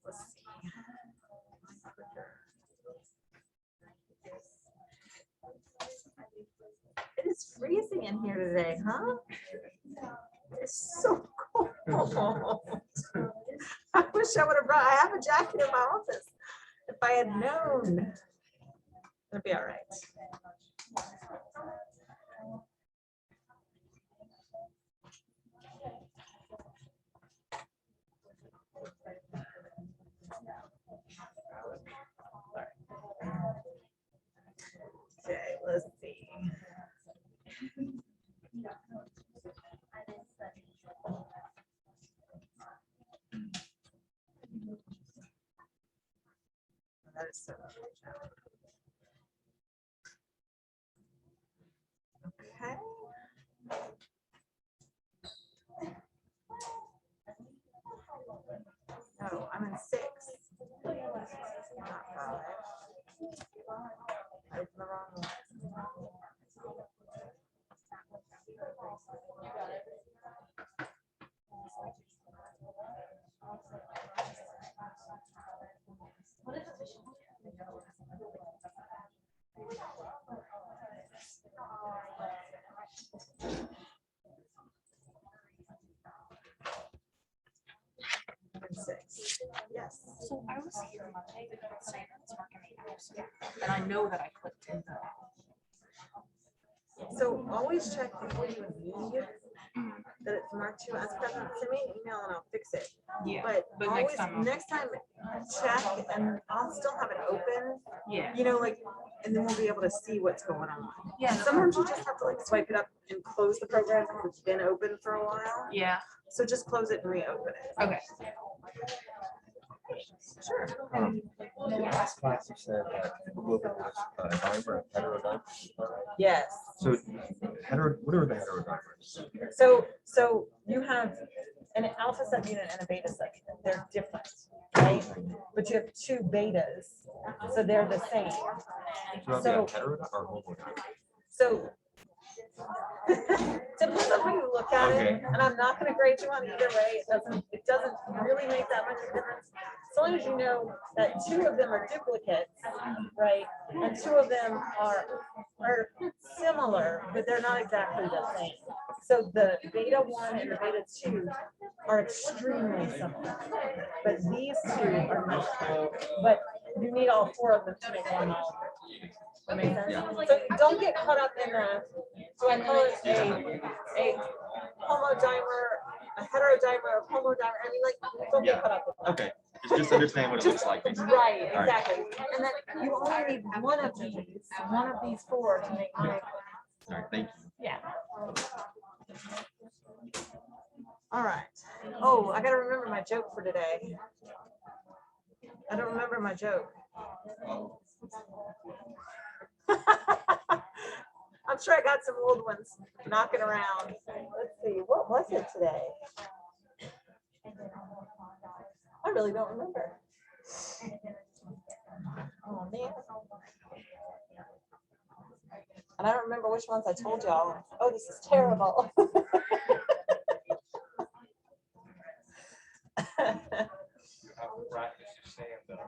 Let's see. It is freezing in here today, huh? It's so cold. I wish I would have brought, I have a jacket in my office. If I had known, it'll be all right. Okay, let's see. That is so okay. No, I'm in 6. Not 5. I opened the wrong one. I'm 6. Yes. So I was here Monday saying it's working the hours, and I know that I clicked in the. So always check before you leave that it's marked to as present. Send me an email and I'll fix it. Yeah. But always next time check, and I'll still have it open. Yeah. You know, like, and then we'll be able to see what's going on. Yeah. Sometimes you just have to like swipe it up and close the program because it's been open for a while. Yeah. So just close it and reopen it. Okay. Sure. In last class, you said that hemoglobin was a dimer and heterodimers. Yes. So, what are the heterodimers? So you have an alpha subunit and a beta subunit. They're different, right? But you have 2 betas, so they're the same. So, heterodimer or homodimer? So depends on how you look at it, and I'm not going to grade you on either way. It doesn't really make that much of a difference. As long as you know that 2 of them are duplicates, right? And 2 of them are similar, but they're not exactly the same. So the beta 1 and the beta 2 are extremely similar, but these 2 are not. But you need all 4 of them to make one molecule. That makes sense? So don't get caught up in the, so I call it a homodimer, a heterodimer, a homodimer. I mean, like, don't get caught up in that. Okay. Just understand what it looks like. Basically. Right, exactly. And then you only need one of these 4 to make one. All right, thank you. Yeah. All right. Oh, I gotta remember my joke for today. I don't remember my joke. I'm sure I got some old ones knocking around. Let's see, what was it today? I really don't remember. Oh man. And I don't remember which ones I told y'all. Oh, this is terrible.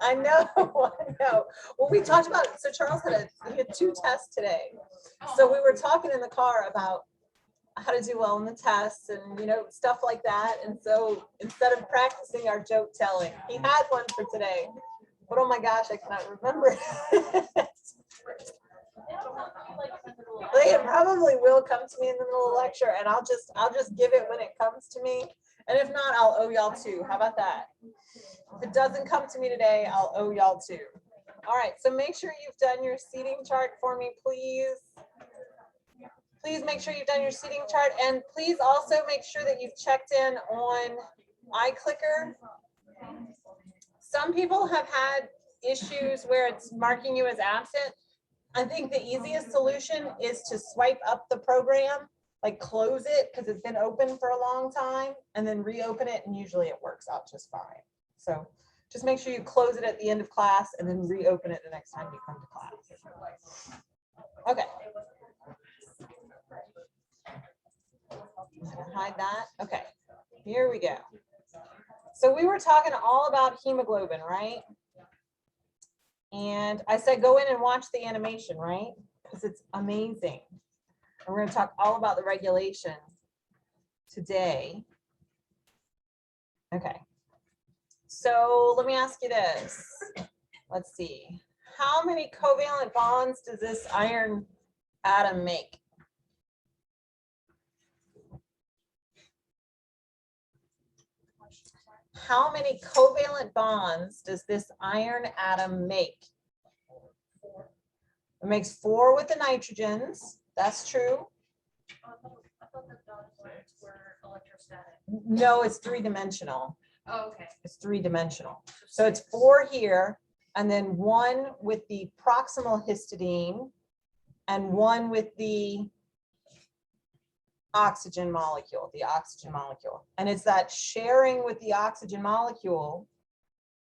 I know, I know. Well, we talked about it. So Charles had 2 tests today. So we were talking in the car about how to do well in the tests and, you know, stuff like that. And so instead of practicing our joke telling, he had one for today. But oh my gosh, I cannot remember it. They probably will come to me in the middle of the lecture, and I'll just give it when it comes to me. And if not, I'll owe y'all 2. How about that? If it doesn't come to me today, I'll owe y'all 2. All right, so make sure you've done your seating chart for me, please. Please make sure you've done your seating chart, and please also make sure that you've checked in on iClicker. Some people have had issues where it's marking you as absent. I think the easiest solution is to swipe up the program, like close it because it's been open for a long time, and then reopen it, and usually it works out just fine. So just make sure you close it at the end of class and then reopen it the next time you come to class. Okay. I'm gonna hide that. Okay. here we go. So we were talking all about hemoglobin, right? And I said, go in and watch the animation, right? Because it's amazing. And we're going to talk all about the regulation today. Okay. So let me ask you this. Let's see. How many covalent bonds does this iron atom make? How many covalent bonds does this iron atom make? It makes 4 with the nitrogens. That's true. I thought the dotted lines were electrostatic. No, it's 3-dimensional. Oh, okay. It's 3-dimensional. So it's 4 here, and then 1 with the proximal histidine, and 1 with the oxygen molecule, And it's that sharing with the oxygen molecule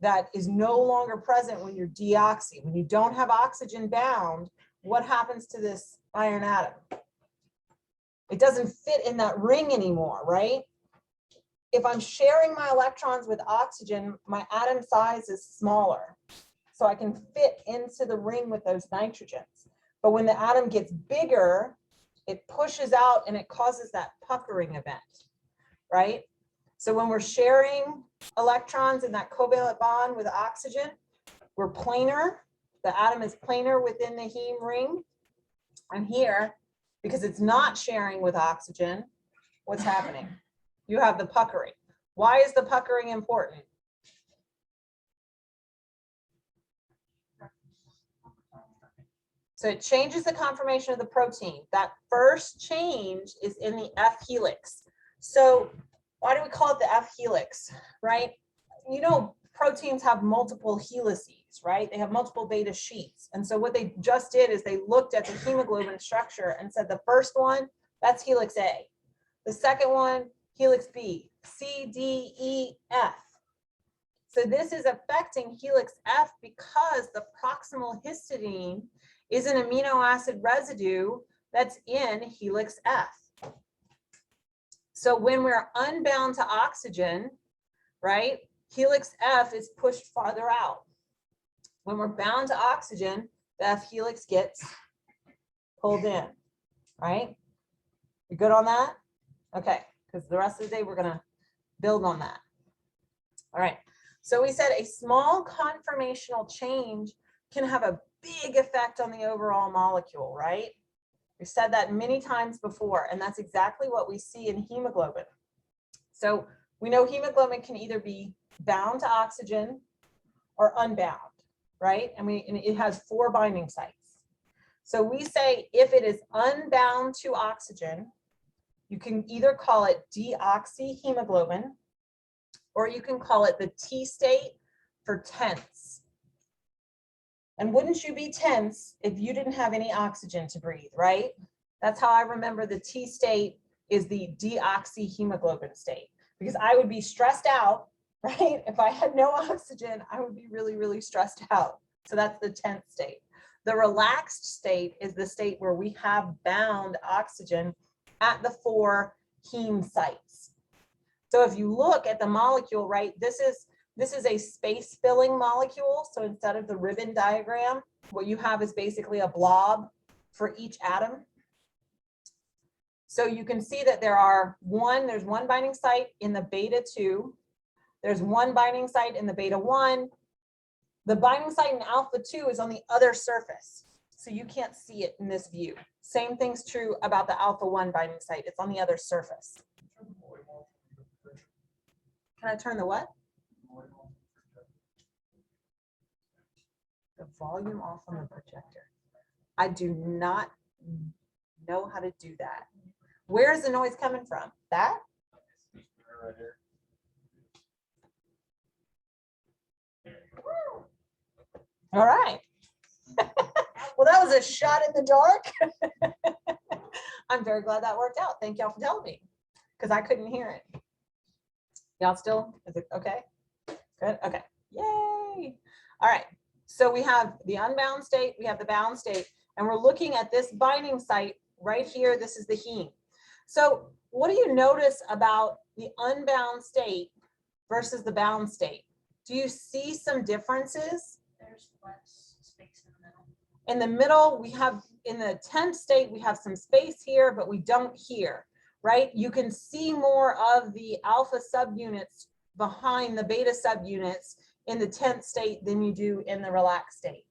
that is no longer present when you're deoxy. When you don't have oxygen bound, what happens to this iron atom? It doesn't fit in that ring anymore, right? If I'm sharing my electrons with oxygen, my atom size is smaller. So I can fit into the ring with those nitrogens. But when the atom gets bigger, it pushes out and it causes that puckering event, right? So when we're sharing electrons in that covalent bond with oxygen, we're planar. The atom is planar within the heme ring. And here, because it's not sharing with oxygen, what's happening? You have the puckering. Why is the puckering important? So it changes the conformation of the protein. That first change is in the F helix. So why do we call it the F helix, right? You know, proteins have multiple helices, right? They have multiple beta sheets. And so what they just did is they looked at the hemoglobin structure and said the first one, that's helix A. The second one, helix B, C, D, E, F. So this is affecting helix F because the proximal histidine is an amino acid residue that's in helix F. So when we're unbound to oxygen, right, helix F is pushed farther out. When we're bound to oxygen, the F helix gets pulled in, right? You good on that? Okay, because the rest of the day we're gonna build on that. All right, so we said a small conformational change can have a big effect on the overall molecule, right? We said that many times before, and that's exactly what we see in hemoglobin. So we know hemoglobin can either be bound to oxygen or unbound, right? And it has 4 binding sites. So we say if it is unbound to oxygen, you can either call it deoxyhemoglobin, or you can call it the T state for tense. And wouldn't you be tense if you didn't have any oxygen to breathe, right? That's how I remember the T state is the deoxyhemoglobin state, because I would be stressed out, right? If I had no oxygen, I would be really, really stressed out. So that's the tense state. The relaxed state is the state where we have bound oxygen at the 4 heme sites. So if you look at the molecule, right, this is a space filling molecule. So instead of the ribbon diagram, what you have is basically a blob for each atom. So you can see that there's one binding site in the beta 2. There's one binding site in the beta 1. The binding site in alpha 2 is on the other surface. So you can't see it in this view. Same thing's true about the alpha 1 binding site. It's on the other surface. Can I turn the what? The volume off on the projector. I do not know how to do that. Where is the noise coming from? That? All right. Well, that was a shot in the dark. I'm very glad that worked out. Thank y'all for telling me, because I couldn't hear it. Y'all still? Is it okay? Good. Okay. Yay. All right. So we have the unbound state, we have the bound state, and we're looking at this binding site right here. This is the heme. So what do you notice about the unbound state versus the bound state? Do you see some differences? There's less space in the middle. In the middle, we have, in the 10th state, we have some space here, but we don't here, right? You can see more of the alpha subunits behind the beta subunits in the 10th state than you do in the relaxed state.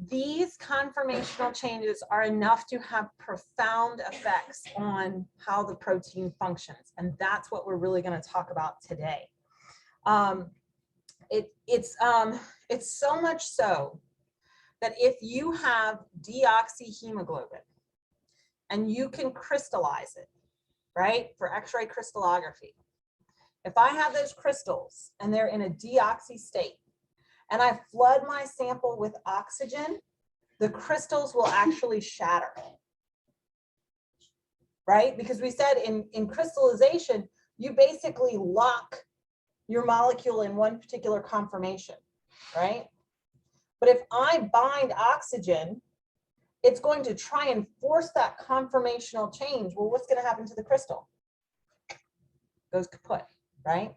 These conformational changes are enough to have profound effects on how the protein functions. And that's what we're really going to talk about today. It's so much so that if you have deoxyhemoglobin and you can crystallize it, right, for X-ray crystallography, if I have those crystals and they're in a deoxy state and I flood my sample with oxygen, the crystals will actually shatter, right? Because we said in crystallization, you basically lock your molecule in one particular conformation, right? But if I bind oxygen, it's going to try and force that conformational change. Well, what's going to happen to the crystal? Goes kaput, right?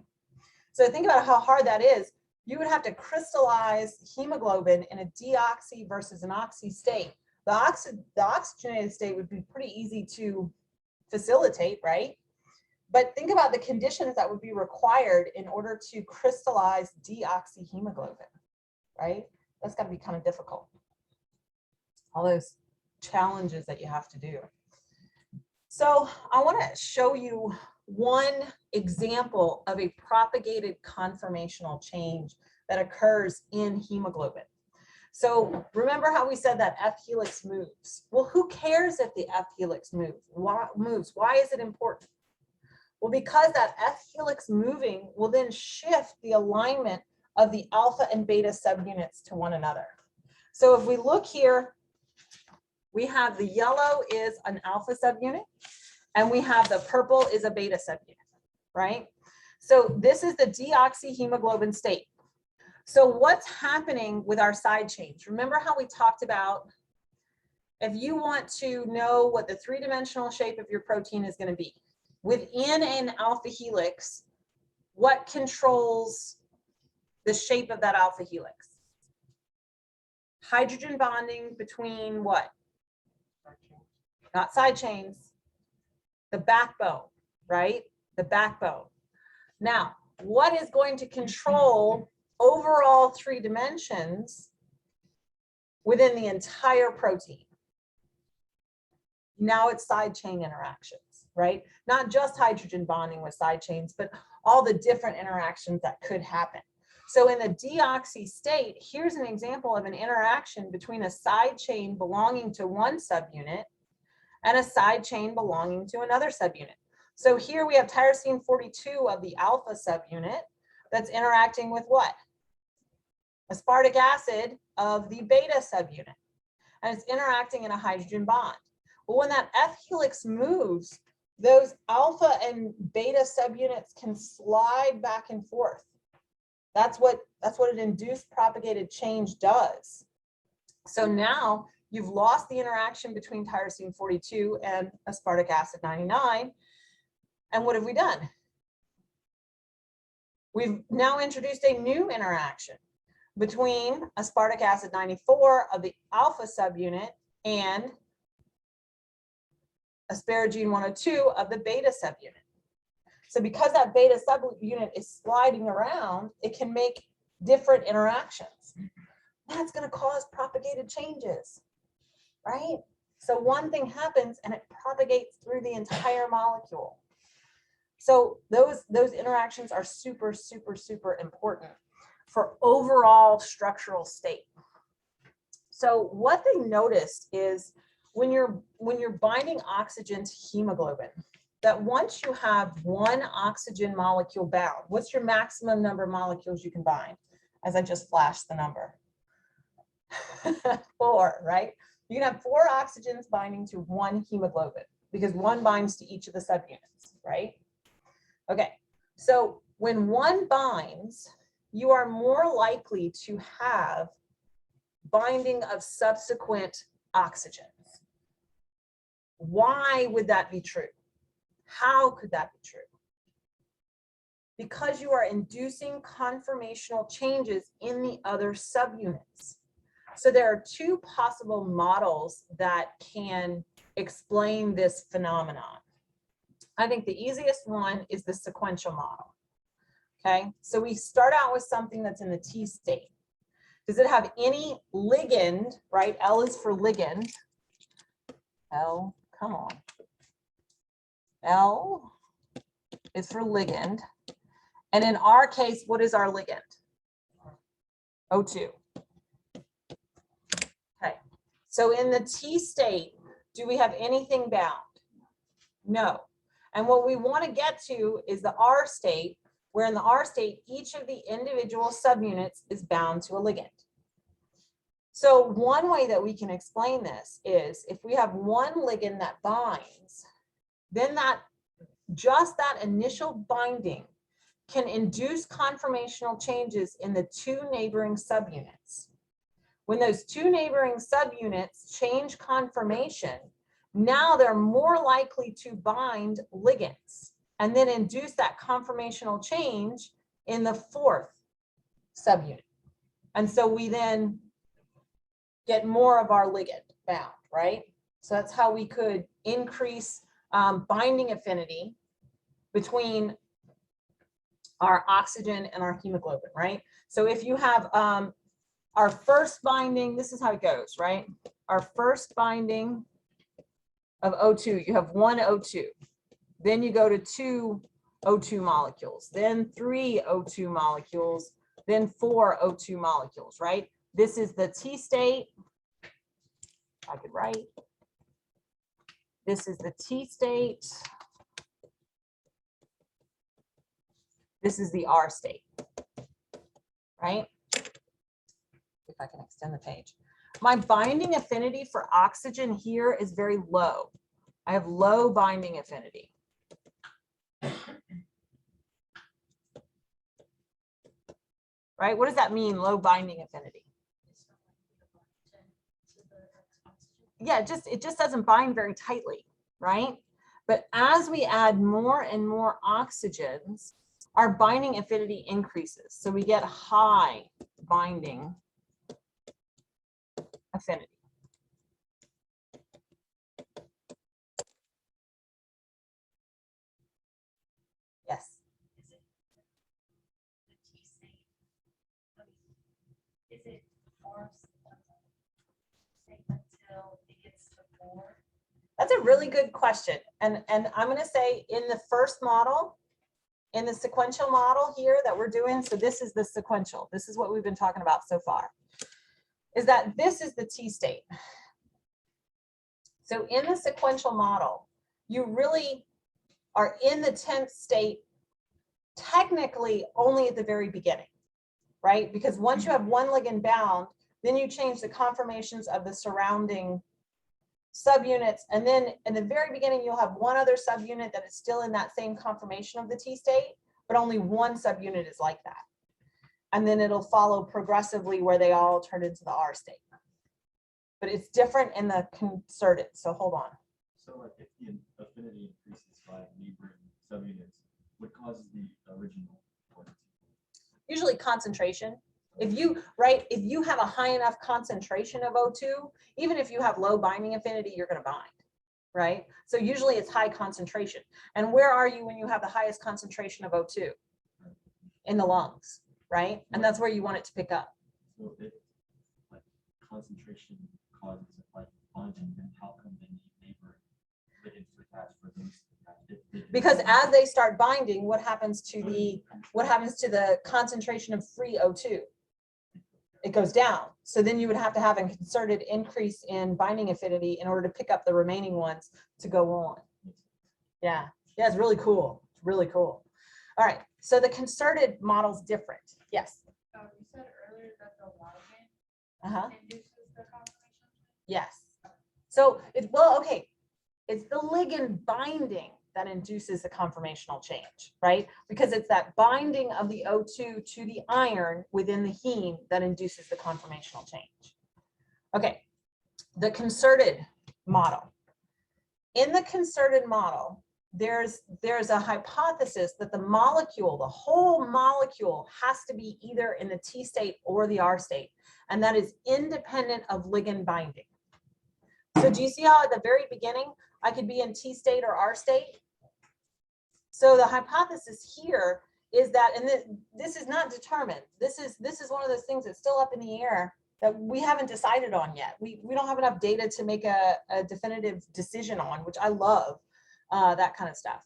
So think about how hard that is. You would have to crystallize hemoglobin in a deoxy versus an oxy state. The oxygenated state would be pretty easy to facilitate, right? But think about the conditions that would be required in order to crystallize deoxyhemoglobin, right? That's got to be kind of difficult. All those challenges that you have to do. So I want to show you one example of a propagated conformational change that occurs in hemoglobin. So remember how we said that F helix moves? Well, who cares if the F helix moves? Why is it important? Well, because that F helix moving will then shift the alignment of the alpha and beta subunits to one another. So if we look here, we have the yellow is an alpha subunit, and we have the purple is a beta subunit, right? So this is the deoxyhemoglobin state. So what's happening with our side chains? Remember how we talked about if you want to know what the three-dimensional shape of your protein is going to be, within an alpha helix, what controls the shape of that alpha helix? Hydrogen bonding between what? Not side chains, the backbone, right? The backbone. Now, what is going to control overall 3 dimensions within the entire protein? Now it's side chain interactions, right? Not just hydrogen bonding with side chains, but all the different interactions that could happen. So in the deoxy state, here's an example of an interaction between a side chain belonging to one subunit and a side chain belonging to another subunit. So here we have tyrosine 42 of the alpha subunit that's interacting with what? Aspartic acid of the beta subunit. And it's interacting in a hydrogen bond. Well, when that F helix moves, those alpha and beta subunits can slide back and forth. That's what an induced propagated change does. So now you've lost the interaction between tyrosine 42 and aspartic acid 99. And what have we done? We've now introduced a new interaction between aspartic acid 94 of the alpha subunit and asparagine 102 of the beta subunit. So because that beta subunit is sliding around, it can make different interactions. That's going to cause propagated changes, right? So one thing happens and it propagates through the entire molecule. So those interactions are super, super, super important for overall structural state. So what they noticed is when you're binding oxygen to hemoglobin, that once you have one oxygen molecule bound, what's your maximum number of molecules you can bind? As I just flashed the number. 4, right? You can have 4 oxygens binding to one hemoglobin because one binds to each of the subunits, right? Okay, so when one binds, you are more likely to have binding of subsequent oxygens. Why would that be true? How could that be true? Because you are inducing conformational changes in the other subunits. So there are two possible models that can explain this phenomenon. I think the easiest one is the sequential model. Okay, so we start out with something that's in the T state. Does it have any ligand, right? L is for ligand. L, come on. L is for ligand. And in our case, what is our ligand? O2. Okay, so in the T state, do we have anything bound? No. And what we want to get to is the R state, where in the R state, each of the individual subunits is bound to a ligand. So one way that we can explain this is if we have one ligand that binds, then just that initial binding can induce conformational changes in the two neighboring subunits. When those two neighboring subunits change conformation, now they're more likely to bind ligands and then induce that conformational change in the fourth subunit. And so we then get more of our ligand bound, right? So that's how we could increase binding affinity between our oxygen and our hemoglobin, right? So if you have our first binding, this is how it goes, right? Our first binding of O2, you have one O2. Then you go to 2 O2 molecules, then 3 O2 molecules, then 4 O2 molecules, right? This is the T state. I could write. This is the T state. This is the R state, right? If I can extend the page. My binding affinity for oxygen here is very low. I have low binding affinity. Right? What does that mean, low binding affinity? Yeah, it just doesn't bind very tightly, right? But as we add more and more oxygens, our binding affinity increases. So we get high binding affinity. Yes. Is it forced until it gets to 4? That's a really good question. And I'm going to say in the first model, in the sequential model here that we're doing, so this is the sequential. This is what we've been talking about so far, is that this is the T state. So in the sequential model, you really are in the 10th state technically only at the very beginning, right? Because once you have one ligand bound, then you change the conformations of the surrounding subunits. And then in the very beginning, you'll have one other subunit that is still in that same conformation of the T state, but only one subunit is like that. And then it'll follow progressively where they all turn into the R state. But it's different in the concerted. So hold on. So like if the affinity increases by neighboring subunits, what causes the original one? Usually concentration. If you have a high enough concentration of O2, even if you have low binding affinity, you're going to bind, right? So usually it's high concentration. And where are you when you have the highest concentration of O2? In the lungs, right? And that's where you want it to pick up. So if like concentration causes like bonding, then how come they need neighboring ligands to attach for those? Because as they start binding, what happens to the concentration of free O2? It goes down. So then you would have to have a concerted increase in binding affinity in order to pick up the remaining ones to go on. Yeah, it's really cool. It's really cool. All right, so the concerted model's different. Yes. You said earlier that the ligand induces the conformation. Yes. So it's the ligand binding that induces the conformational change, right? Because it's that binding of the O2 to the iron within the heme that induces the conformational change. Okay, the concerted model. In the concerted model, there's a hypothesis that the molecule, the whole molecule, has to be either in the T state or the R state, and that is independent of ligand binding. So do you see how at the very beginning I could be in T state or R state? So the hypothesis here is that, and this is not determined. This is one of those things that's still up in the air that we haven't decided on yet. We don't have enough data to make a definitive decision on, which I love, that kind of stuff.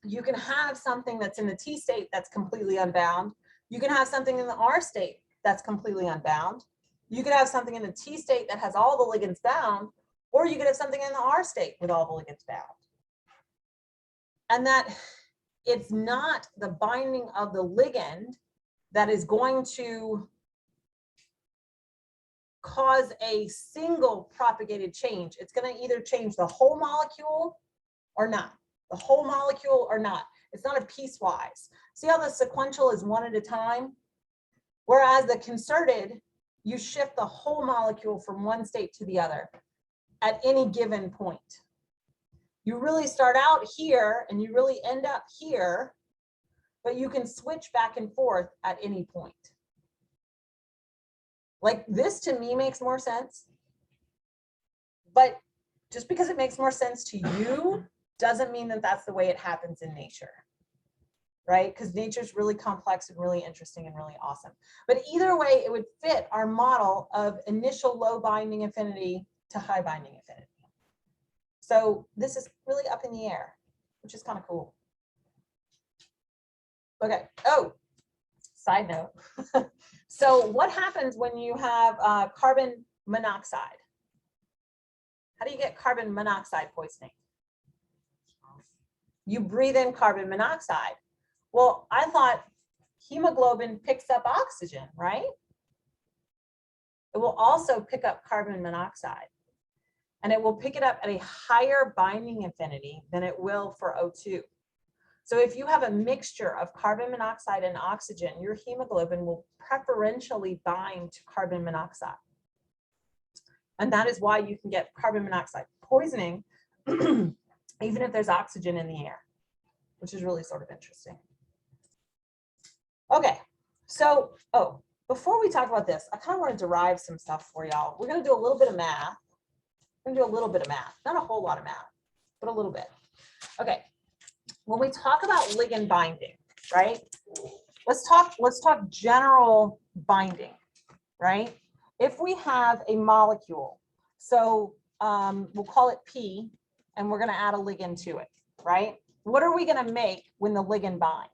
You can have something that's in the T state that's completely unbound. You can have something in the R state that's completely unbound. You could have something in the T state that has all the ligands bound, or you could have something in the R state with all the ligands bound. And that it's not the binding of the ligand that is going to cause a single propagated change. It's going to either change the whole molecule or not. The whole molecule or not. It's not a piecewise. See how the sequential is one at a time? Whereas the concerted, you shift the whole molecule from one state to the other at any given point. You really start out here and you really end up here, but you can switch back and forth at any point. Like this to me makes more sense, but just because it makes more sense to you doesn't mean that that's the way it happens in nature, right? Because nature is really complex and really interesting and really awesome. But either way, it would fit our model of initial low binding affinity to high binding affinity. So this is really up in the air, which is kind of cool. Okay. Oh, side note. So what happens when you have carbon monoxide? How do you get carbon monoxide poisoning? You breathe in carbon monoxide. Well, I thought hemoglobin picks up oxygen, right? It will also pick up carbon monoxide. And it will pick it up at a higher binding affinity than it will for O2. So if you have a mixture of carbon monoxide and oxygen, your hemoglobin will preferentially bind to carbon monoxide. And that is why you can get carbon monoxide poisoning even if there's oxygen in the air, which is really sort of interesting. Okay, so, before we talk about this, I kind of want to derive some stuff for y'all. We're going to do a little bit of math. We're going to do a little bit of math, not a whole lot of math, but a little bit. Okay, when we talk about ligand binding, right? Let's talk general binding, right? If we have a molecule, so we'll call it P, and we're going to add a ligand to it, right? What are we going to make when the ligand binds?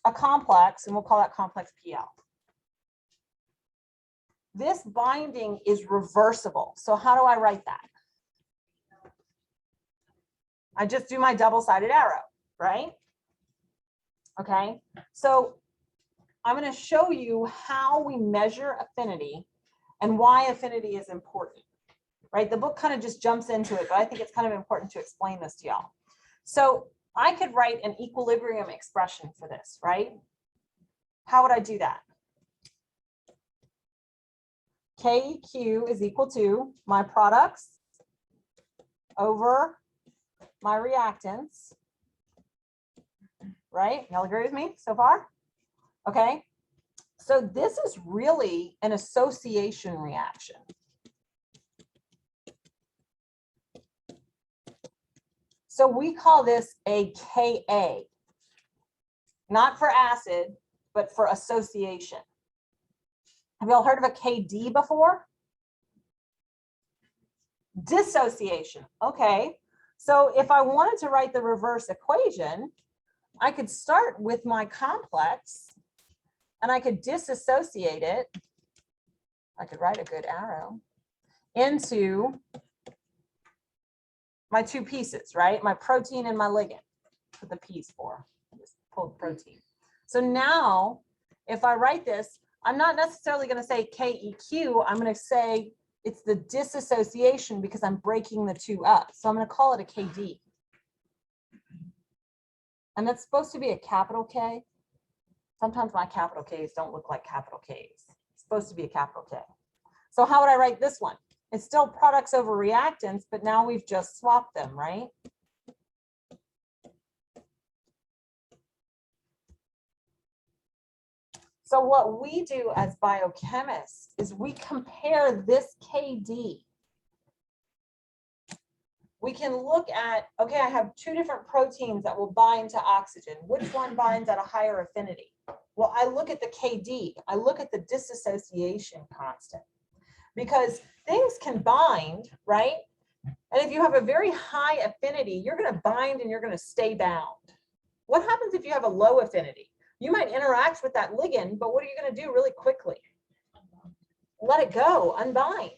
A complex, and we'll call that complex PL. This binding is reversible. So how do I write that? I just do my double-sided arrow, right? Okay, so I'm going to show you how we measure affinity and why affinity is important, right? The book kind of just jumps into it, but I think it's kind of important to explain this to y'all. So I could write an equilibrium expression for this, right? How would I do that? KEQ is equal to my products over my reactants, right? Y'all agree with me so far? Okay, so this is really an association reaction. So we call this a Ka, not for acid, but for association. Have y'all heard of a Kd before? Dissociation. Okay, so if I wanted to write the reverse equation, I could start with my complex and I could disassociate it. I could write a good arrow into my two pieces, right? My protein and my ligand. Put the P's for. I just pulled protein. So now, if I write this, I'm not necessarily going to say KEQ. I'm going to say it's the disassociation because I'm breaking the two up. So I'm going to call it a KD. And that's supposed to be a capital K. Sometimes my capital Ks don't look like capital Ks. It's supposed to be a capital K. So how would I write this one? It's still products over reactants, but now we've just swapped them, right? So what we do as biochemists is we compare this KD. We can look at, okay, I have two different proteins that will bind to oxygen. Which one binds at a higher affinity? Well, I look at the KD. I look at the dissociation constant, because things can bind, right? And if you have a very high affinity, you're going to bind and you're going to stay bound. What happens if you have a low affinity? You might interact with that ligand, but what are you going to do really quickly? Let it go, unbind.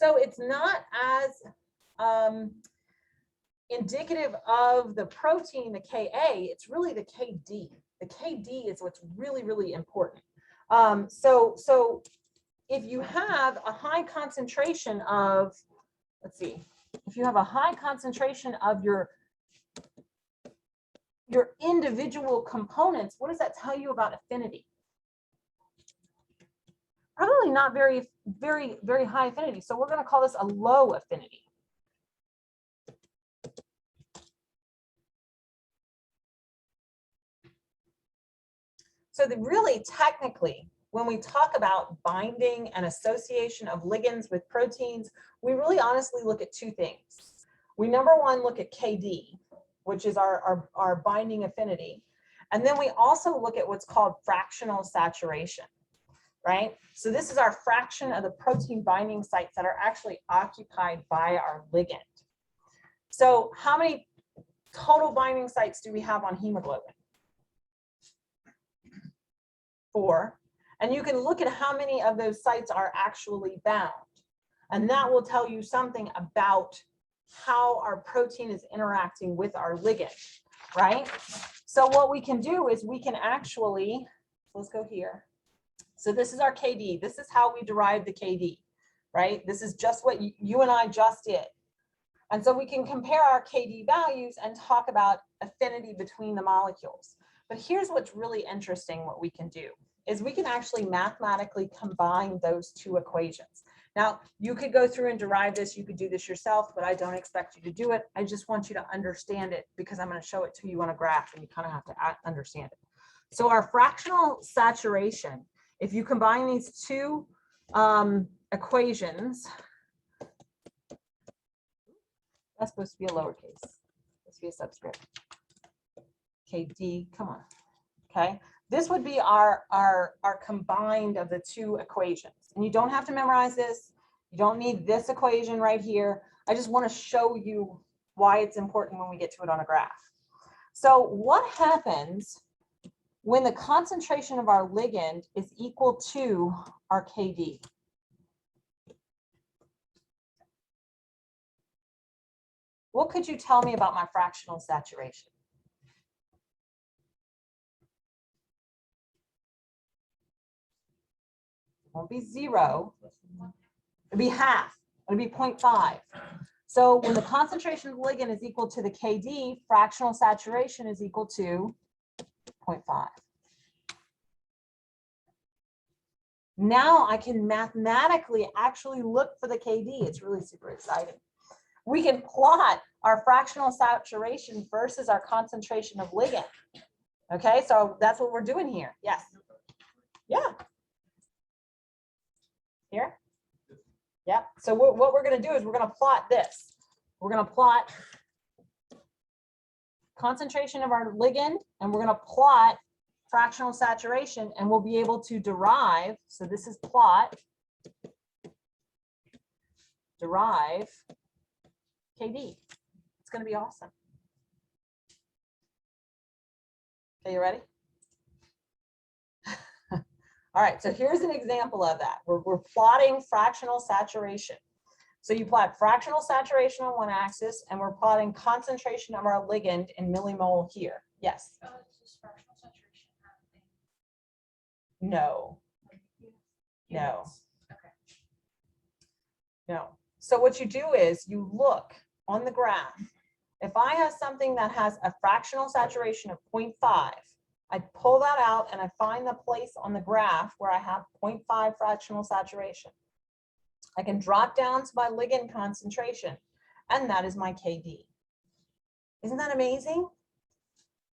So it's not as indicative of the protein, the Ka, it's really the Kd. The Kd is what's really, really important. So if you have a high concentration of, let's see, if you have a high concentration of your individual components, what does that tell you about affinity? Probably not very, very, very high affinity. So we're going to call this a low affinity. So really technically, when we talk about binding and association of ligands with proteins, we really honestly look at two things. We number one look at KD, which is our binding affinity. And then we also look at what's called fractional saturation, right? So this is our fraction of the protein binding sites that are actually occupied by our ligand. So how many total binding sites do we have on hemoglobin? 4. And you can look at how many of those sites are actually bound. And that will tell you something about how our protein is interacting with our ligand, right? So what we can do is we can actually, let's go here. So this is our KD. This is how we derive the KD, right? This is just what you and I just did. And so we can compare our KD values and talk about affinity between the molecules. But here's what's really interesting, what we can do is we can actually mathematically combine those two equations. Now, you could go through and derive this, you could do this yourself, but I don't expect you to do it. I just want you to understand it because I'm going to show it to you on a graph and you kind of have to understand it. So our fractional saturation, if you combine these two equations, that's supposed to be a lowercase, supposed to be a subscript. KD, come on, okay? This would be our combined of the two equations. And you don't have to memorize this. You don't need this equation right here. I just want to show you why it's important when we get to it on a graph. So what happens when the concentration of our ligand is equal to our KD? What could you tell me about my fractional saturation? It won't be 0. It'll be half. It'll be 0.5. So when the concentration of the ligand is equal to the KD, fractional saturation is equal to 0.5. Now I can mathematically actually look for the KD. It's really super exciting. We can plot our fractional saturation versus our concentration of ligand. Okay, so that's what we're doing here. Yes. Yeah. Here? Yep. So what we're going to do is we're going to plot this. We're going to plot concentration of our ligand, and we're going to plot fractional saturation, and we'll be able to derive. So this is plot, derive KD. It's going to be awesome. Okay, you ready? All right, so here's an example of that. We're plotting fractional saturation. So you plot fractional saturation on one axis, and we're plotting concentration of our ligand in millimole here. Yes? Is fractional saturation No. No. Okay. No. So what you do is you look on the graph. If I have something that has a fractional saturation of 0.5, I pull that out and I find the place on the graph where I have 0.5 fractional saturation. I can drop down to my ligand concentration, and that is my KD. Isn't that amazing?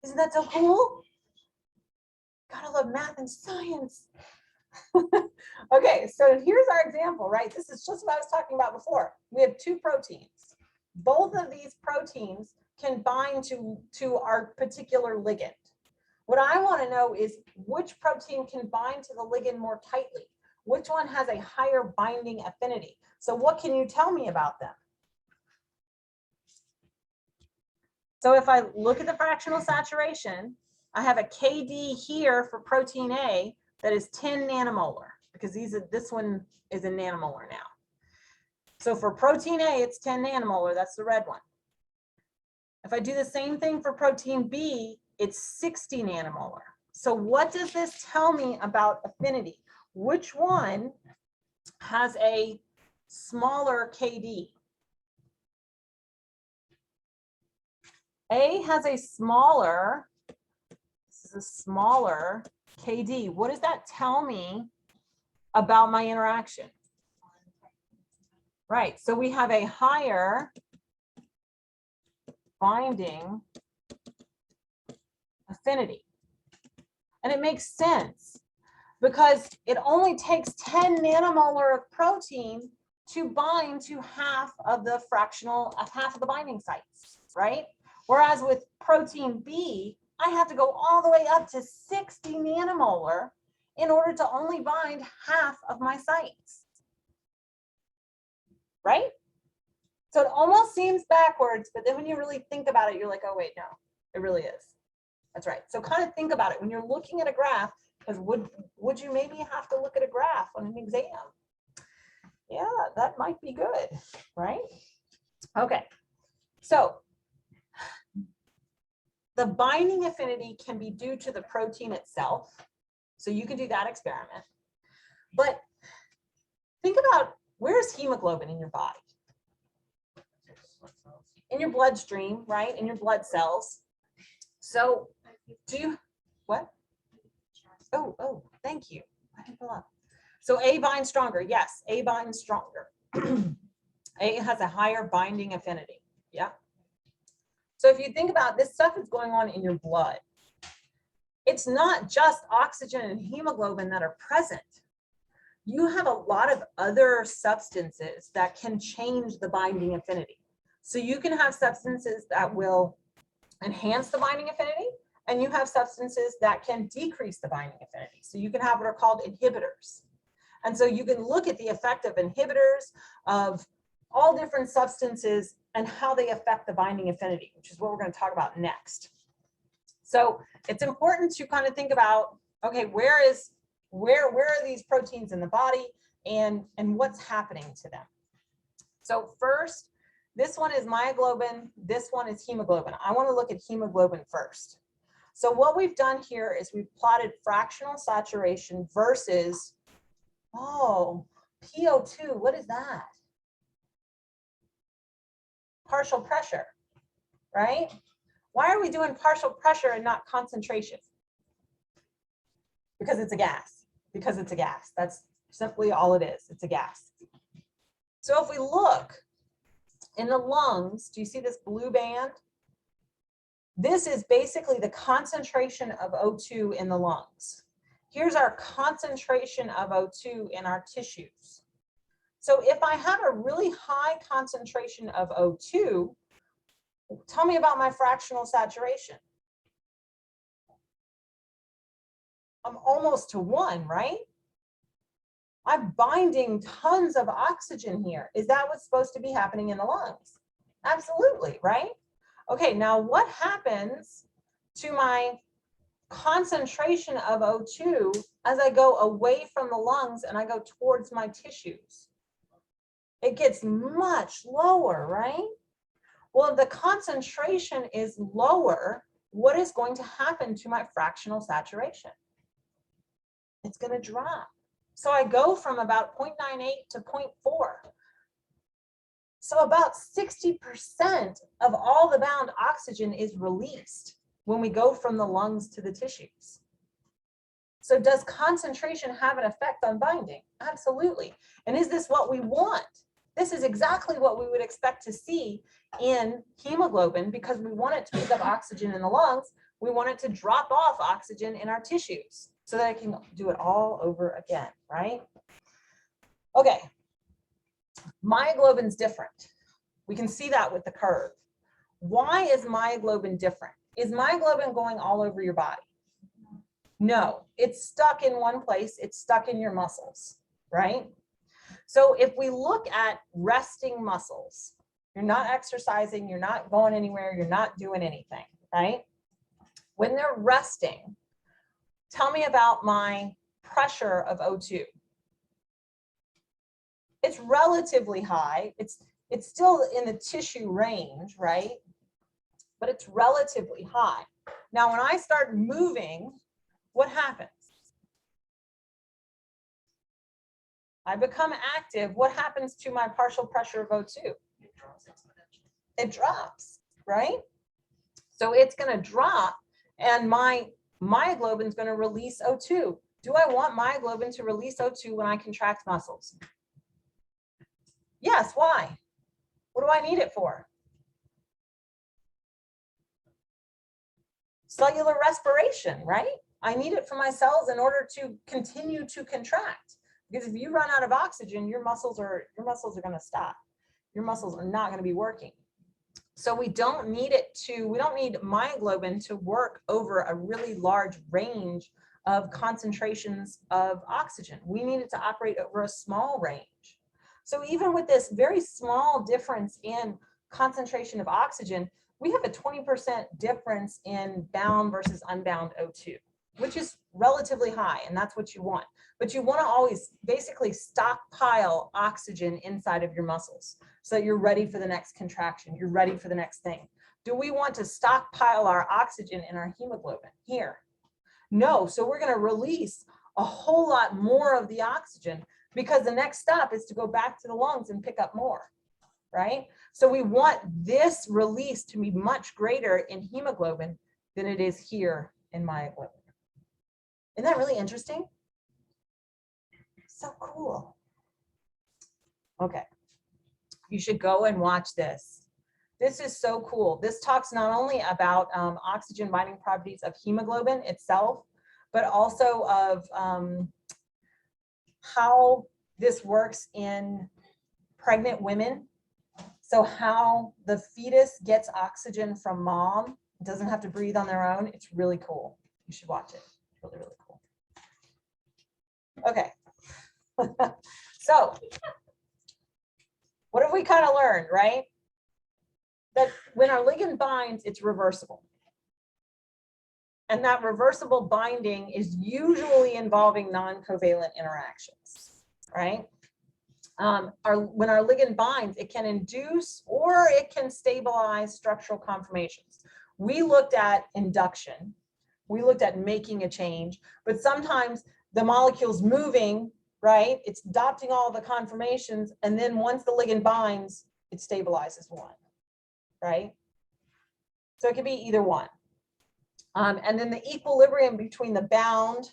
Isn't that so cool? Gotta love math and science. Okay, so here's our example, right? This is just what I was talking about before. We have two proteins. Both of these proteins can bind to our particular ligand. What I want to know is which protein can bind to the ligand more tightly? Which one has a higher binding affinity? So what can you tell me about them? So if I look at the fractional saturation, I have a KD here for protein A that is 10 nanomolar because this one is in nanomolar now. So for protein A, it's 10 nanomolar. That's the red one. If I do the same thing for protein B, it's 60 nanomolar. So what does this tell me about affinity? Which one has a smaller KD? A has a smaller, this is a smaller KD. What does that tell me about my interaction? Right, so we have a higher binding affinity. And it makes sense because it only takes 10 nanomolar of protein to bind to half of the binding sites, right? Whereas with protein B, I have to go all the way up to 60 nanomolar in order to only bind half of my sites, right? So it almost seems backwards, but then when you really think about it, you're like, oh wait, no, it really is. That's right. So kind of think about it when you're looking at a graph, because would you maybe have to look at a graph on an exam? Yeah, that might be good, right? Okay, so the binding affinity can be due to the protein itself. So you can do that experiment. But think about, where's hemoglobin in your body? In your bloodstream, right? In your blood cells. So do you, what? Oh, thank you. So A binds stronger. Yes, A binds stronger. A has a higher binding affinity. Yeah. So if you think about this stuff is going on in your blood, it's not just oxygen and hemoglobin that are present. You have a lot of other substances that can change the binding affinity. So you can have substances that will enhance the binding affinity, and you have substances that can decrease the binding affinity. So you can have what are called inhibitors. And so you can look at the effect of inhibitors of all different substances and how they affect the binding affinity, which is what we're going to talk about next. So it's important to kind of think about, okay, where are these proteins in the body and what's happening to them? So first, this one is myoglobin, this one is hemoglobin. I want to look at hemoglobin first. So what we've done here is we've plotted fractional saturation versus, PO2, what is that? Partial pressure, right? Why are we doing partial pressure and not concentration? Because it's a gas. Because it's a gas. That's simply all it is. It's a gas. So if we look in the lungs, do you see this blue band? This is basically the concentration of O2 in the lungs. Here's our concentration of O2 in our tissues. So if I have a really high concentration of O2, tell me about my fractional saturation. I'm almost to 1, right? I'm binding tons of oxygen here. Is that what's supposed to be happening in the lungs? Absolutely, right? Okay, now what happens to my concentration of O2 as I go away from the lungs and I go towards my tissues? It gets much lower, right? Well, if the concentration is lower, what is going to happen to my fractional saturation? It's going to drop. So I go from about 0.98 to 0.4. So about 60% of all the bound oxygen is released when we go from the lungs to the tissues. So does concentration have an effect on binding? Absolutely. And is this what we want? This is exactly what we would expect to see in hemoglobin because we want it to pick up oxygen in the lungs. We want it to drop off oxygen in our tissues so that it can do it all over again, right? Okay, myoglobin's different. We can see that with the curve. Why is myoglobin different? Is myoglobin going all over your body? No, it's stuck in one place. It's stuck in your muscles, right? So if we look at resting muscles, you're not exercising, you're not going anywhere, you're not doing anything, right? When they're resting, tell me about my pressure of O2. It's relatively high. It's still in the tissue range, right? But it's relatively high. Now, when I start moving, what happens? I become active. What happens to my partial pressure of O2? It drops, right? So it's going to drop and my myoglobin is going to release O2. Do I want myoglobin to release O2 when I contract muscles? Yes, why? What do I need it for? Cellular respiration, right? I need it for my cells in order to continue to contract. Because if you run out of oxygen, your muscles are going to stop. Your muscles are not going to be working. So we don't need myoglobin to work over a really large range of concentrations of oxygen. We need it to operate over a small range. So even with this very small difference in concentration of oxygen, we have a 20% difference in bound versus unbound O2, which is relatively high, and that's what you want. But you want to always basically stockpile oxygen inside of your muscles so that you're ready for the next contraction, you're ready for the next thing. Do we want to stockpile our oxygen in our hemoglobin here? No, so we're going to release a whole lot more of the oxygen because the next stop is to go back to the lungs and pick up more, right? So we want this release to be much greater in hemoglobin than it is here in myoglobin. Isn't that really interesting? So cool. Okay, you should go and watch this. This is so cool. This talks not only about oxygen binding properties of hemoglobin itself, but also of how this works in pregnant women. So how the fetus gets oxygen from mom, it doesn't have to breathe on their own. It's really cool. You should watch it. It's really, really cool. Okay. So what have we kind of learned, right? That when our ligand binds, it's reversible. And that reversible binding is usually involving non-covalent interactions, right? When our ligand binds, it can induce or it can stabilize structural conformations. We looked at induction. We looked at making a change, but sometimes the molecule's moving, right? It's adopting all the conformations, and then once the ligand binds, it stabilizes one, right? So it could be either one. And then the equilibrium between the bound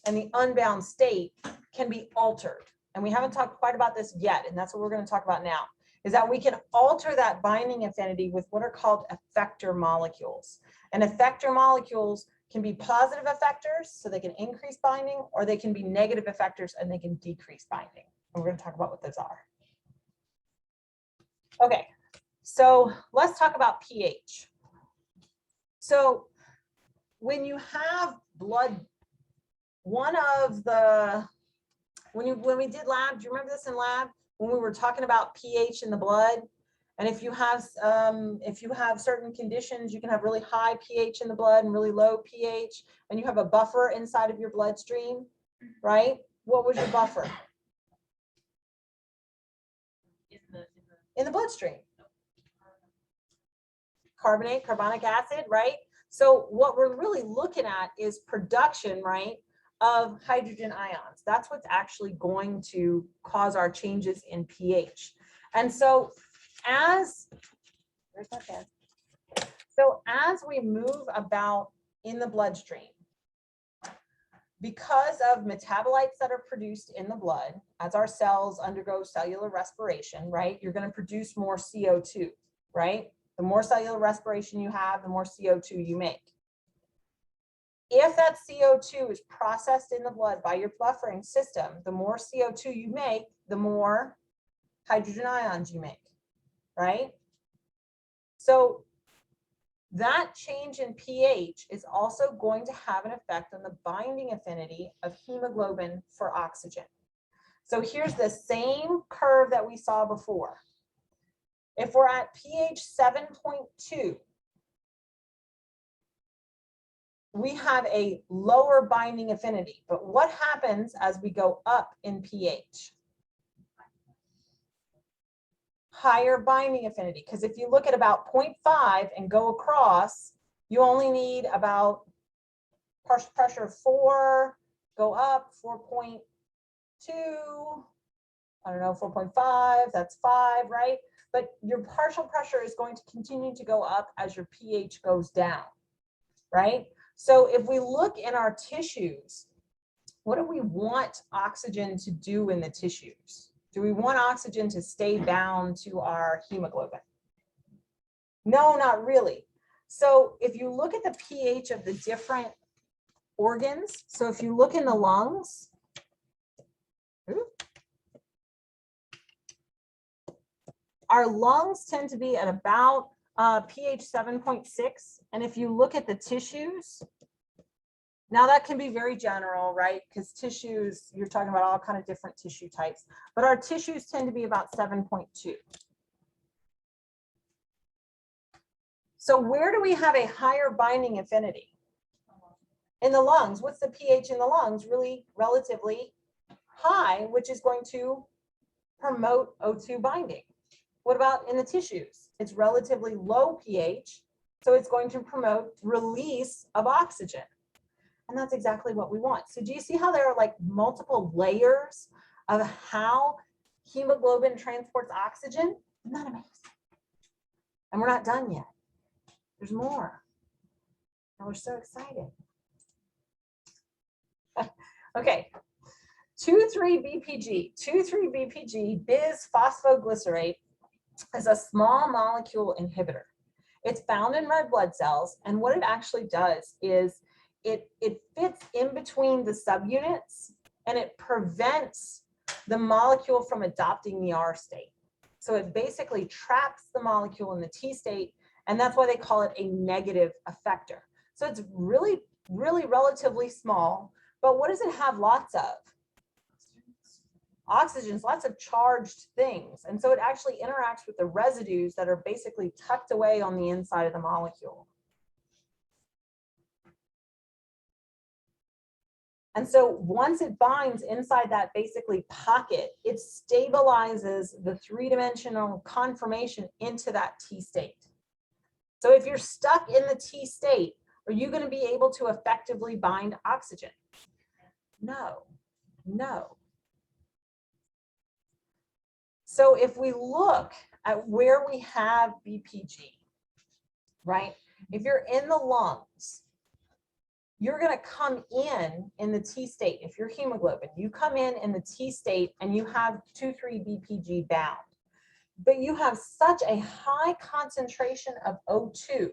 and the unbound state can be altered. And we haven't talked quite about this yet, and that's what we're going to talk about now, is that we can alter that binding affinity with what are called effector molecules. And effector molecules can be positive effectors, so they can increase binding, or they can be negative effectors and they can decrease binding. And we're going to talk about what those are. Okay, so let's talk about pH. So when you have blood, when we did lab, do you remember this in lab when we were talking about pH in the blood? And if you have certain conditions, you can have really high pH in the blood and really low pH, and you have a buffer inside of your bloodstream, right? What was your buffer? In the bloodstream. Carbonic acid, right? So what we're really looking at is production, right, of hydrogen ions. That's what's actually going to cause our changes in pH. And so as we move about in the bloodstream, because of metabolites that are produced in the blood, as our cells undergo cellular respiration, right? You're going to produce more CO2, right? The more cellular respiration you have, the more CO2 you make. If that CO2 is processed in the blood by your buffering system, the more CO2 you make, the more hydrogen ions you make, right? So that change in pH is also going to have an effect on the binding affinity of hemoglobin for oxygen. So here's the same curve that we saw before. If we're at pH 7.2, we have a lower binding affinity. But what happens as we go up in pH? Higher binding affinity, because if you look at about 0.5 and go across, you only need about partial pressure 4, go up 4.2, I don't know, 4.5, that's 5, right? But your partial pressure is going to continue to go up as your pH goes down, right? So if we look in our tissues, what do we want oxygen to do in the tissues? Do we want oxygen to stay bound to our hemoglobin? No, not really. So if you look at the pH of the different organs, so if you look in the lungs, our lungs tend to be at about pH 7.6. And if you look at the tissues, now that can be very general, right? Because tissues, you're talking about all kind of different tissue types, but our tissues tend to be about 7.2. So where do we have a higher binding affinity? In the lungs. What's the pH in the lungs? Really relatively high, which is going to promote O2 binding. What about in the tissues? It's relatively low pH, so it's going to promote release of oxygen. And that's exactly what we want. So do you see how there are like multiple layers of how hemoglobin transports oxygen? Isn't that amazing? And we're not done yet. There's more. And we're so excited. Okay. 2,3-BPG. 2,3-BPG, bis-phosphoglycerate, is a small molecule inhibitor. It's found in red blood cells. And what it actually does is it fits in between the subunits and it prevents the molecule from adopting the R state. So it basically traps the molecule in the T state, and that's why they call it a negative effector. So it's really, really relatively small, but what does it have lots of? Oxygens, lots of charged things. And so it actually interacts with the residues that are basically tucked away on the inside of the molecule. And so once it binds inside that basically pocket, it stabilizes the three-dimensional conformation into that T state. So if you're stuck in the T state, are you going to be able to effectively bind oxygen? No, no. So if we look at where we have BPG, right? If you're in the lungs, you're going to come in the T state. If you're hemoglobin, you come in the T state and you have 2,3-BPG bound. But you have such a high concentration of O2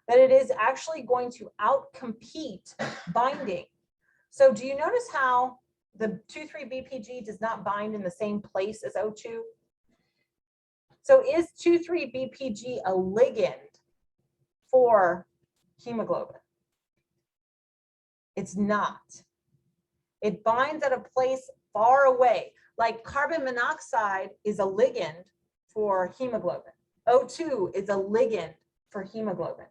that it is actually going to outcompete binding. So do you notice how the 2,3-BPG does not bind in the same place as O2? So is 2,3-BPG a ligand for hemoglobin? It's not. It binds at a place far away. Like carbon monoxide is a ligand for hemoglobin. O2 is a ligand for hemoglobin.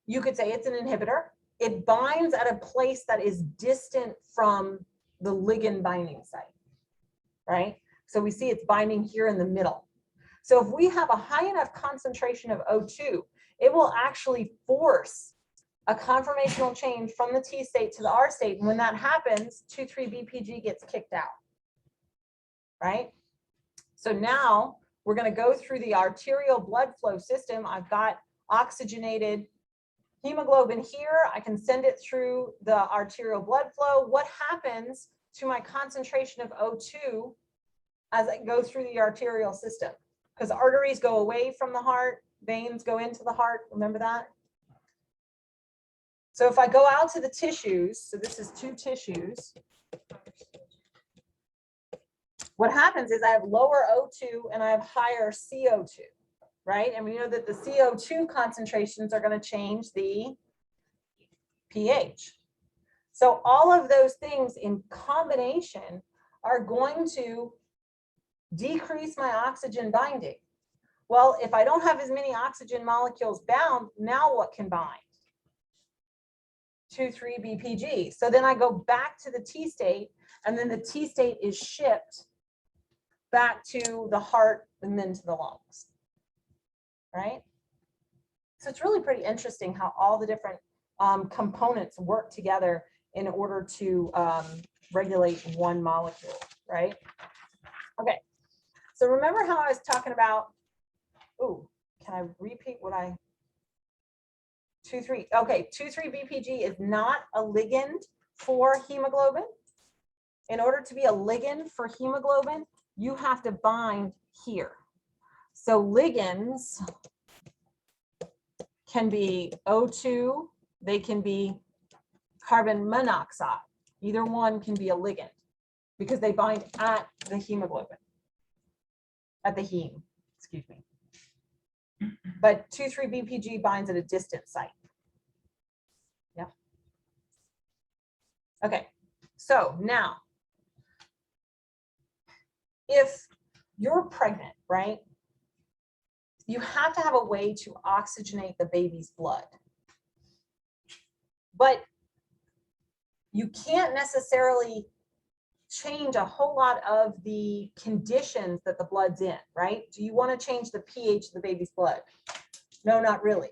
You could say it's an inhibitor. It binds at a place that is distant from the ligand binding site, right? So we see it's binding here in the middle. So if we have a high enough concentration of O2, it will actually force a conformational change from the T state to the R state. And when that happens, 2,3-BPG gets kicked out, right? So now we're going to go through the arterial blood flow system. I've got oxygenated hemoglobin here, I can send it through the arterial blood flow. What happens to my concentration of O2 as I go through the arterial system? Because arteries go away from the heart, veins go into the heart. Remember that? So if I go out to the tissues, so this is 2 tissues, what happens is I have lower O2 and I have higher CO2, right? And we know that the CO2 concentrations are going to change the pH. So all of those things in combination are going to decrease my oxygen binding. Well, if I don't have as many oxygen molecules bound, now what can bind? 2,3-BPG. So then I go back to the T state, and then the T state is shipped back to the heart and then to the lungs, right? So it's really pretty interesting how all the different components work together in order to regulate one molecule, right? Okay, so remember how I was talking about, oh, can I repeat what I, 2,3, okay, 2,3-BPG is not a ligand for hemoglobin. In order to be a ligand for hemoglobin, you have to bind here. So ligands can be O2, they can be carbon monoxide. Either one can be a ligand because they bind at the hemoglobin, at the heme, excuse me. But 2,3-BPG binds at a distant site. Yeah. Okay, so now, if you're pregnant, right, you have to have a way to oxygenate the baby's blood. But you can't necessarily change a whole lot of the conditions that the blood's in, right? Do you want to change the pH of the baby's blood? No, not really,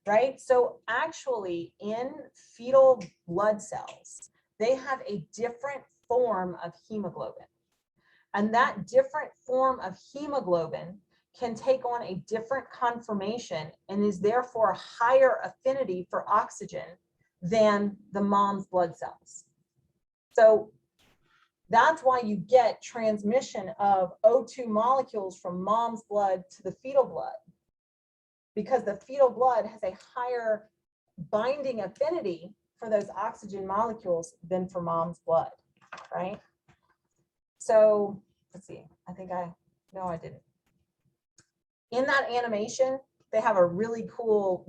right? So actually in fetal blood cells, they have a different form of hemoglobin. And that different form of hemoglobin can take on a different conformation and is therefore a higher affinity for oxygen than the mom's blood cells. So that's why you get transmission of O2 molecules from mom's blood to the fetal blood, because the fetal blood has a higher binding affinity for those oxygen molecules than for mom's blood, right? So let's see, I think no, I didn't. In that animation, they have a really cool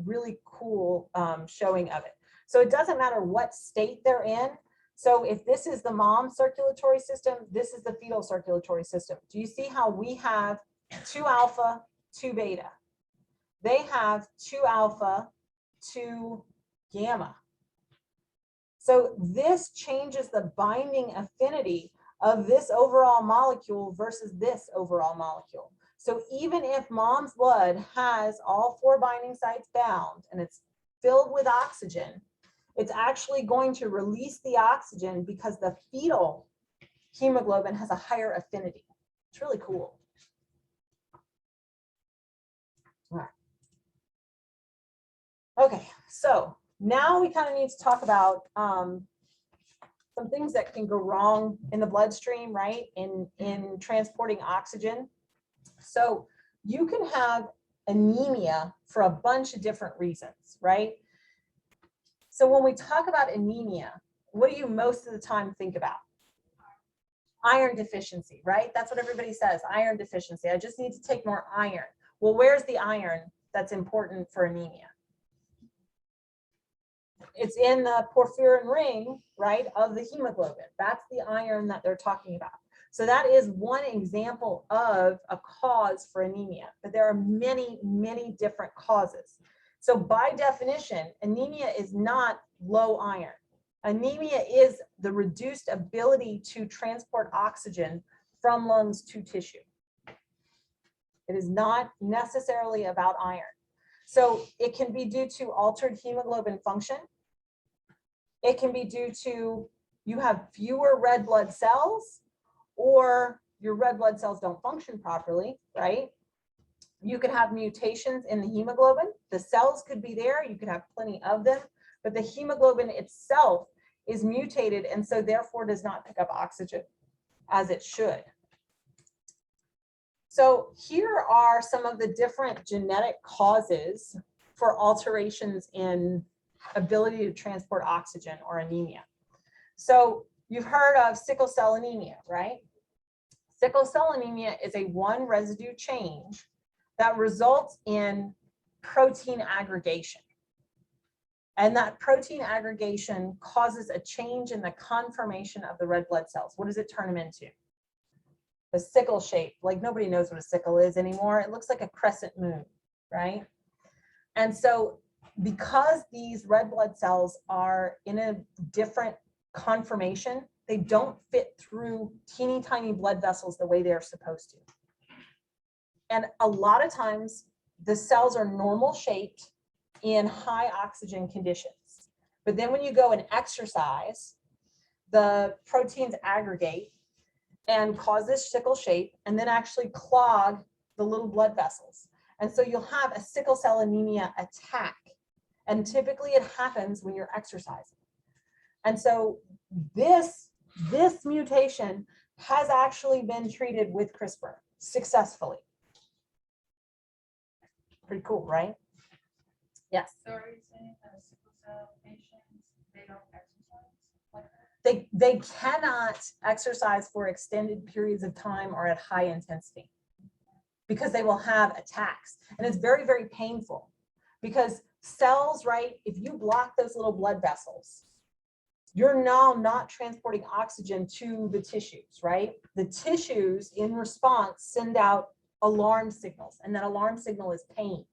showing of it. So it doesn't matter what state they're in. So if this is the mom circulatory system, this is the fetal circulatory system. Do you see how we have 2 alpha, 2 beta? They have 2 alpha, 2 gamma. So this changes the binding affinity of this overall molecule versus this overall molecule. So even if mom's blood has all 4 binding sites bound and it's filled with oxygen, it's actually going to release the oxygen because the fetal hemoglobin has a higher affinity. It's really cool. All right. Okay, so now we kind of need to talk about some things that can go wrong in the bloodstream, right? In transporting oxygen. So you can have anemia for a bunch of different reasons, right? So when we talk about anemia, what do you most of the time think about? Iron deficiency, right? That's what everybody says, iron deficiency. I just need to take more iron. Well, where's the iron that's important for anemia? It's in the porphyrin ring, right, of the hemoglobin. That's the iron that they're talking about. So that is one example of a cause for anemia, but there are many, many different causes. So by definition, anemia is not low iron. Anemia is the reduced ability to transport oxygen from lungs to tissue. It is not necessarily about iron. So it can be due to altered hemoglobin function. It can be due to you have fewer red blood cells, or your red blood cells don't function properly, right? You could have mutations in the hemoglobin. The cells could be there. You could have plenty of them, but the hemoglobin itself is mutated and so therefore does not pick up oxygen as it should. So here are some of the different genetic causes for alterations in ability to transport oxygen or anemia. So you've heard of sickle cell anemia, right? Sickle cell anemia is a one residue change that results in protein aggregation. And that protein aggregation causes a change in the conformation of the red blood cells. What does it turn them into? A sickle shape. Like nobody knows what a sickle is anymore. It looks like a crescent moon, right? And so because these red blood cells are in a different conformation, they don't fit through teeny tiny blood vessels the way they're supposed to. And a lot of times the cells are normal shaped in high oxygen conditions. But then when you go and exercise, the proteins aggregate and cause this sickle shape and then actually clog the little blood vessels. And so you'll have a sickle cell anemia attack. And typically it happens when you're exercising. And so this mutation has actually been treated with CRISPR successfully. Pretty cool, right? Yes. So are you saying that sickle cell patients, they don't exercise like that? They cannot exercise for extended periods of time or at high intensity because they will have attacks. And it's very, very painful because cells, right, if you block those little blood vessels, you're now not transporting oxygen to the tissues, right? The tissues in response send out alarm signals, and that alarm signal is pain.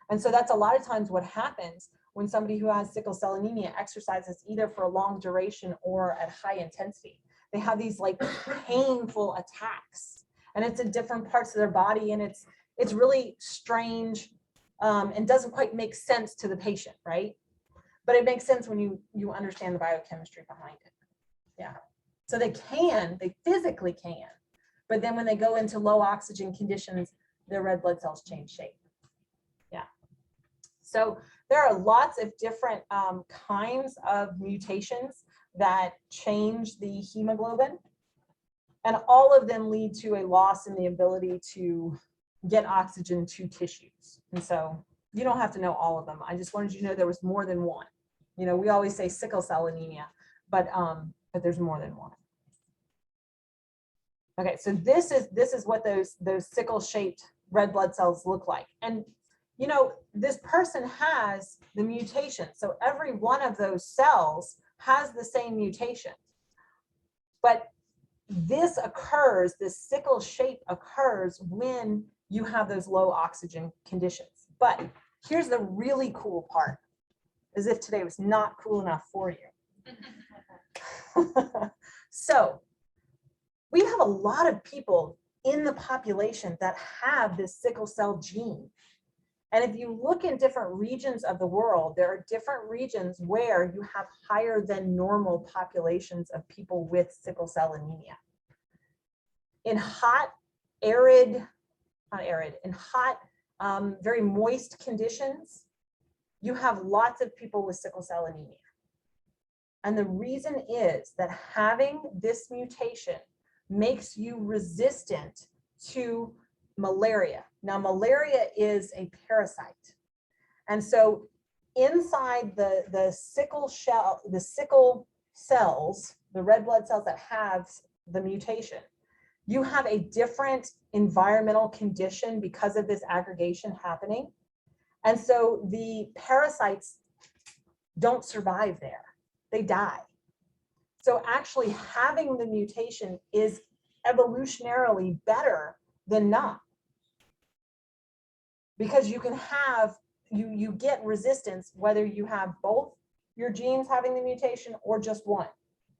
And so that's a lot of times what happens when somebody who has sickle cell anemia exercises either for a long duration or at high intensity. They have these like painful attacks, and it's in different parts of their body, and it's really strange and doesn't quite make sense to the patient, right? But it makes sense when you understand the biochemistry behind it. Yeah. So they physically can, but then when they go into low oxygen conditions, their red blood cells change shape. Yeah. So there are lots of different kinds of mutations that change the hemoglobin, and all of them lead to a loss in the ability to get oxygen to tissues. And so you don't have to know all of them. I just wanted you to know there was more than one. You know, we always say sickle cell anemia, but there's more than one. Okay, so this is what those sickle shaped red blood cells look like. And you know, this person has the mutation. So every one of those cells has the same mutation. But this sickle shape occurs when you have those low oxygen conditions. But here's the really cool part, as if today was not cool enough for you. So we have a lot of people in the population that have this sickle cell gene. And if you look in different regions of the world, there are different regions where you have higher than normal populations of people with sickle cell anemia. In hot, very moist conditions, you have lots of people with sickle cell anemia. And the reason is that having this mutation makes you resistant to malaria. Now, malaria is a parasite. And so inside the sickle cells, the red blood cells that have the mutation, you have a different environmental condition because of this aggregation happening. And so the parasites don't survive there. They die. So actually having the mutation is evolutionarily better than not. Because you can have, you get resistance whether you have both your genes having the mutation or just one.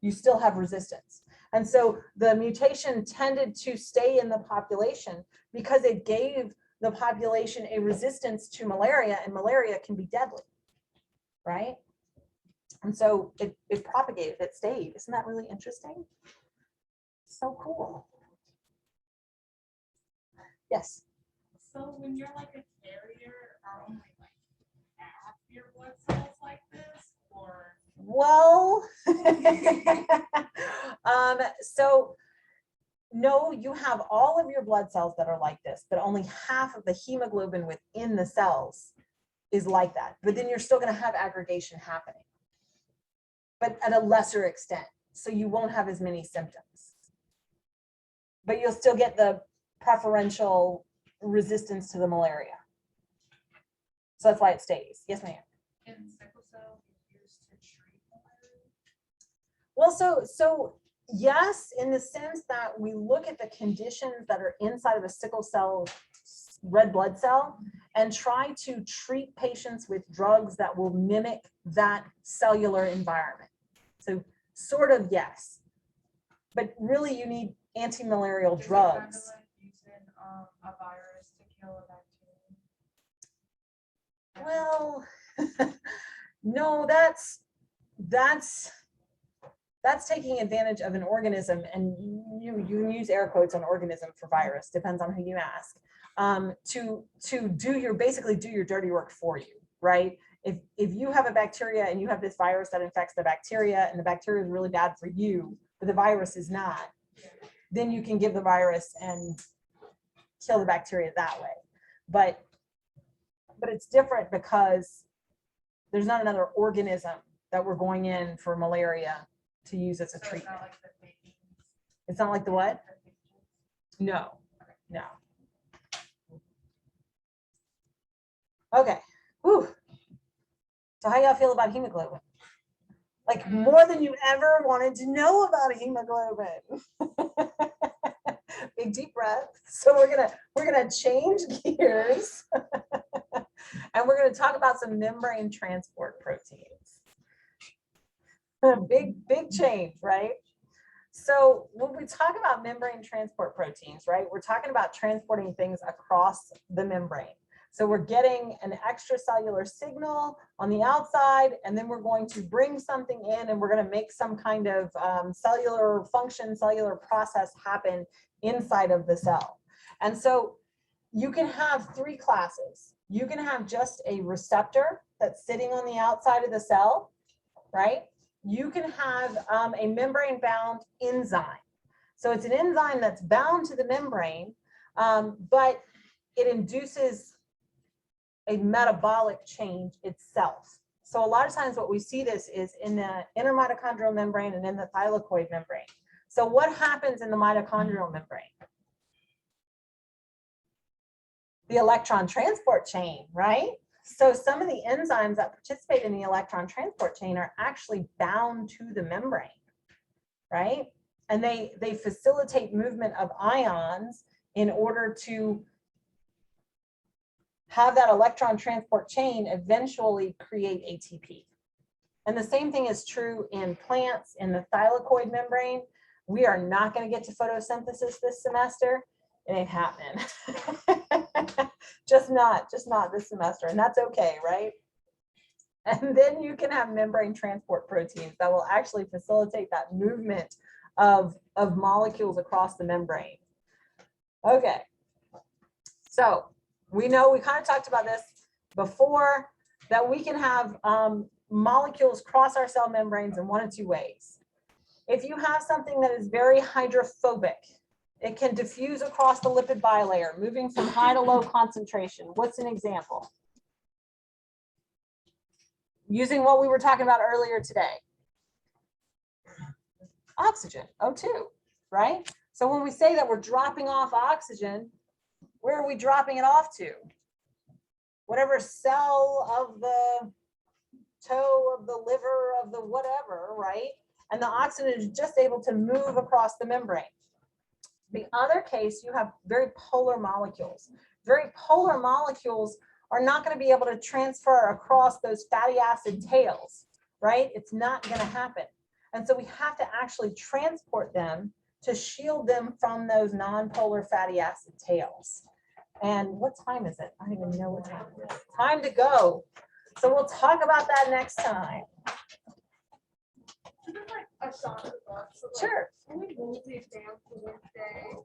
You still have resistance. And so the mutation tended to stay in the population because it gave the population a resistance to malaria, and malaria can be deadly, right? And so it propagated, it stayed. Isn't that really interesting? So cool. Yes. So when you're like a carrier, are only like half your blood cells like this, or? Well, so no, you have all of your blood cells that are like this, but only half of the hemoglobin within the cells is like that. But then you're still going to have aggregation happening, but at a lesser extent. So you won't have as many symptoms, but you'll still get the preferential resistance to the malaria. So that's why it stays. Yes, ma'am. In sickle cell used to treat malaria? Well, so yes, in the sense that we look at the conditions that are inside of a sickle cell red blood cell and try to treat patients with drugs that will mimic that cellular environment. So sort of yes, but really you need anti-malarial Is it drugs. kind of like using a virus to kill a bacteria? Well, no, that's taking advantage of an organism, and you can use air quotes on organism for virus, depends on who you ask, to basically do your dirty work for you, right? If you have a bacteria and you have this virus that infects the bacteria, and the bacteria is really bad for you, but the virus is not, then you can give the virus and kill the bacteria that way. But it's different because there's not another organism that we're going in for malaria to use as a So treatment. It's not like the babies. It's not like the what? No, no. Okay. Whew. So how y'all feel about hemoglobin? Like more than you ever wanted to know about hemoglobin. Big deep breath. So we're gonna change gears and we're gonna talk about some membrane transport proteins. Big change, right? So when we talk about membrane transport proteins, right, we're talking about transporting things across the membrane. So we're getting an extracellular signal on the outside, and then we're going to bring something in, and we're going to make some kind of cellular function, cellular process happen inside of the cell. And so you can have three classes. You can have just a receptor that's sitting on the outside of the cell, right? You can have a membrane-bound enzyme. So it's an enzyme that's bound to the membrane, but it induces a metabolic change itself. So a lot of times what we see this is in the intermitochondrial membrane and in the thylakoid membrane. So what happens in the mitochondrial membrane? The electron transport chain, right? So some of the enzymes that participate in the electron transport chain are actually bound to the membrane, right? And they facilitate movement of ions in order to have that electron transport chain eventually create ATP. And the same thing is true in plants in the thylakoid membrane. We are not going to get to photosynthesis this semester. It ain't happening. just not this semester, and that's okay, right? And then you can have membrane transport proteins that will actually facilitate that movement of molecules across the membrane. Okay, so we know, we kind of talked about this before, that we can have molecules cross our cell membranes in one of two ways. If you have something that is very hydrophobic, it can diffuse across the lipid bilayer, moving from high to low concentration. What's an example? Using what we were talking about earlier today. Oxygen, O2, right? So when we say that we're dropping off oxygen, where are we dropping it off to? Whatever cell of the toe, of the liver, of the whatever, right? And the oxygen is just able to move across the membrane. The other case, you have very polar molecules. Very polar molecules are not going to be able to transfer across those fatty acid tails, right? It's not going to happen. And so we have to actually transport them to shield them from those non-polar fatty acid tails. And what time is it? I don't even know what time it is. Time to go. So we'll talk about that next time. Sure. Can we move the exam to Wednesday?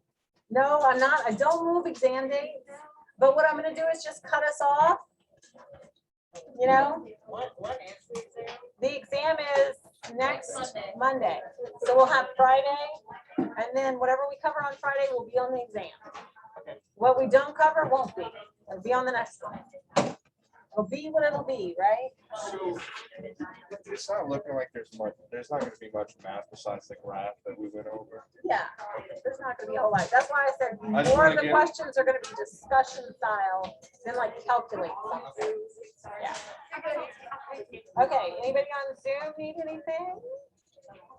No, I'm not. I don't move exam dates. But what I'm gonna do is just cut us off. You know, What is the exam? the exam is next Monday. So we'll have Friday, and then whatever we cover on Friday will be on the exam. What we don't cover won't be. It'll be on the next one. It'll be what it'll be, right? So it's not looking like there's not gonna be much math besides the graph that we went over. Yeah, there's not gonna be a whole lot. That's why I said I just more of wanna the get- questions are gonna be discussion style than like calculate something. Yeah. Okay, anybody on Zoom need anything?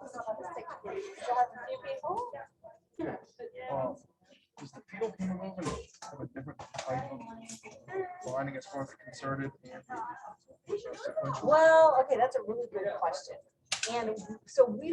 Still have a few people? Does the fetal hemoglobin have a different type of binding as far as the concerted and the sequential? Well, okay, that's a really good question. And so we don't